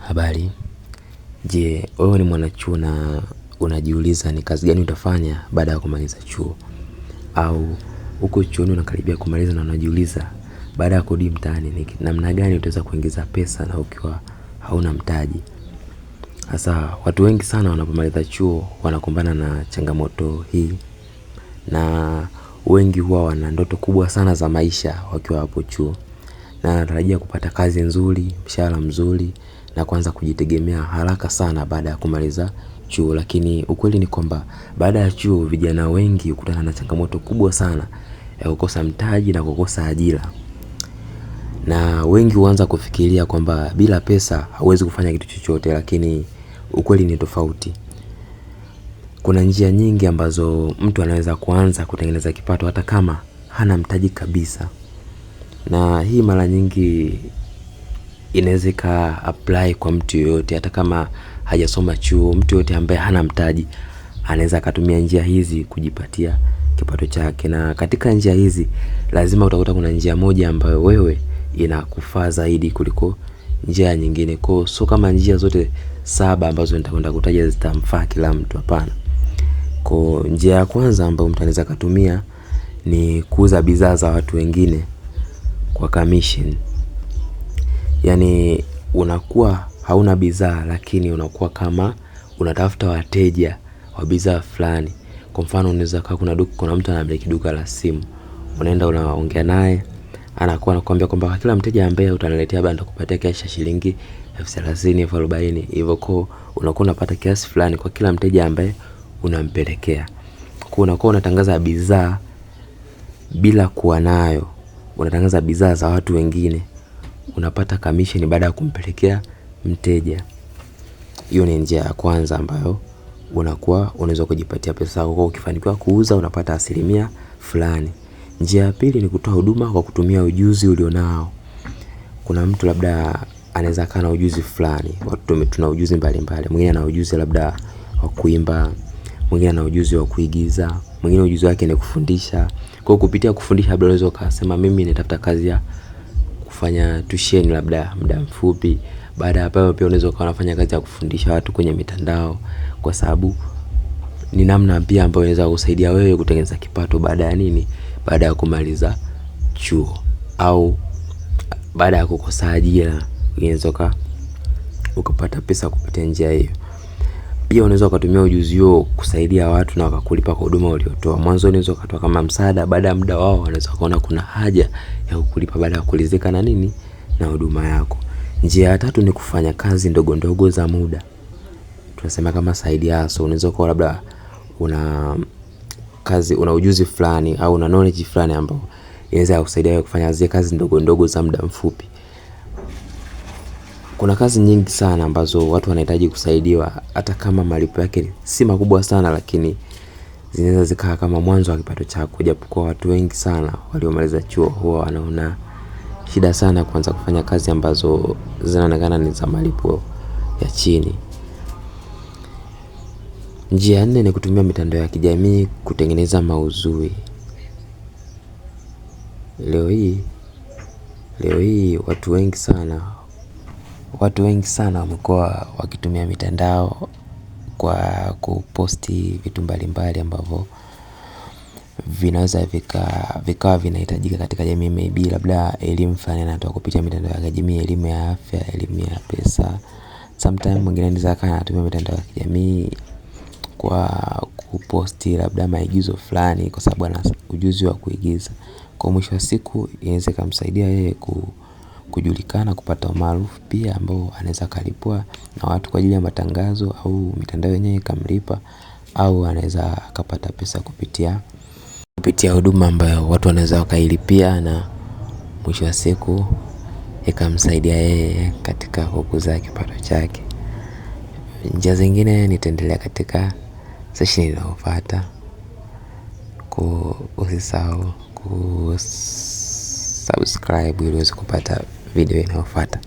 Habari. Je, wewe ni mwanachuo na unajiuliza ni kazi gani utafanya baada ya kumaliza chuo? Au uko chuoni unakaribia kumaliza na unajiuliza baada ya kurudi mtaani ni namna gani utaweza kuingiza pesa na ukiwa hauna mtaji? Sasa watu wengi sana wanapomaliza chuo wanakumbana na changamoto hii, na wengi huwa wana ndoto kubwa sana za maisha wakiwa hapo chuo. Na anatarajia kupata kazi nzuri, mshahara mzuri na kuanza kujitegemea haraka sana baada ya kumaliza chuo. Lakini ukweli ni kwamba baada ya chuo vijana wengi hukutana na changamoto kubwa sana ya kukosa mtaji na kukosa ajira. Na wengi huanza kufikiria kwamba bila pesa hauwezi kufanya kitu chochote, lakini ukweli ni tofauti. Kuna njia nyingi ambazo mtu anaweza kuanza kutengeneza kipato hata kama hana mtaji kabisa. Na hii mara nyingi inaweza ika apply kwa mtu yoyote, hata kama hajasoma chuo. Mtu yoyote ambaye hana mtaji anaweza akatumia njia hizi kujipatia kipato chake. Na katika njia hizi lazima utakuta kuna njia moja ambayo wewe inakufaa zaidi kuliko njia nyingine. So kama njia zote 7 ambazo nitakwenda kutaja zitamfaa kila mtu, hapana. Kwa njia ya kwanza ambayo mtu anaweza kutumia ni kuuza bidhaa za watu wengine kwa commission. Yaani unakuwa hauna bidhaa, lakini unakuwa kama unatafuta wateja wa bidhaa fulani. Kwa mfano unaweza kaa kuna mtu anamiliki duka la simu. Unaenda unaongea naye, anakuwa anakuambia kwamba kwa kila mteja ambaye utaniletea bado nitakupatia cash ya shilingi 30,000, 40,000. Hivyo kwa unakuwa unapata kiasi fulani kwa kila mteja ambaye unampelekea. Kwa unakuwa unatangaza bidhaa bila kuwa nayo. Unatangaza bidhaa za watu wengine, unapata commission baada ya kumpelekea mteja. Hiyo ni njia ya kwanza ambayo unakuwa unaweza kujipatia pesa kwa ukifanikiwa kuuza unapata asilimia fulani. Njia ya pili ni kutoa huduma kwa kutumia ujuzi ulionao. Kuna mtu labda anaweza kaa na ujuzi fulani. Watu tuna ujuzi mbalimbali. Mwingine ana ujuzi labda wa kuimba, mwingine ana ujuzi wa kuigiza, mwingine ujuzi wake ni kufundisha. Kwa kupitia kufundisha labda unaweza ukasema mimi natafuta kazi ya kufanya tuition labda muda mfupi. Baada ya hapo pia unaweza ukawa unafanya kazi ya kufundisha watu kwenye mitandao, kwa sababu ni namna pia ambayo inaweza kusaidia wewe kutengeneza kipato baada ya nini? Baada ya kumaliza chuo au baada ya kukosa ajira, unaweza ukapata pesa kupitia njia hiyo. Pia unaweza kutumia ujuzi huo kusaidia watu na wakakulipa kwa huduma uliotoa. Mwanzo unaweza ukatoa kama msaada, baada ya muda wao wanaweza kuona kuna haja ya kukulipa baada ya kuridhika na nini? Na huduma yako. Njia ya tatu ni kufanya kazi ndogo ndogo za muda. Tunasema kama side hustle. Unaweza kuwa labda una ujuzi fulani au una knowledge fulani ambao inaweza kukusaidia wewe kufanya zile kazi ndogo ndogo za muda mfupi. Kuna kazi nyingi sana ambazo watu wanahitaji kusaidiwa hata kama malipo yake si makubwa sana, lakini zinaweza zikaa kama mwanzo wa kipato chako. Japokuwa watu wengi sana waliomaliza chuo huwa wanaona shida sana kuanza kufanya kazi ambazo zinaonekana ni za malipo ya chini. Njia ya 4 ni kutumia mitandao ya kijamii kutengeneza maudhui. Leo hii watu wengi sana wamekuwa wakitumia mitandao kwa kuposti vitu mbalimbali ambavyo vinaweza vikawa vinahitajika katika jamii. Maybe labda elimu fulani anatoa kupitia mitandao ya kijamii, elimu ya afya, elimu ya pesa. Sometimes mwingine anaweza kaa anatumia mitandao ya kijamii kwa kuposti labda maigizo fulani kwa sababu ana ujuzi wa kuigiza. Kwa mwisho wa siku inaweza kumsaidia yeye kujulikana, kupata umaarufu pia ambao anaweza kalipwa na watu kwa ajili ya matangazo, au mitandao yenyewe ikamlipa, au anaweza akapata pesa kupitia huduma ambayo watu wanaweza wakailipia, na mwisho wa siku ikamsaidia yeye katika kukuza kipato chake. Njia zingine nitaendelea katika session inayofuata. Usisahau kusubscribe ili uweze kupata video inayofuata.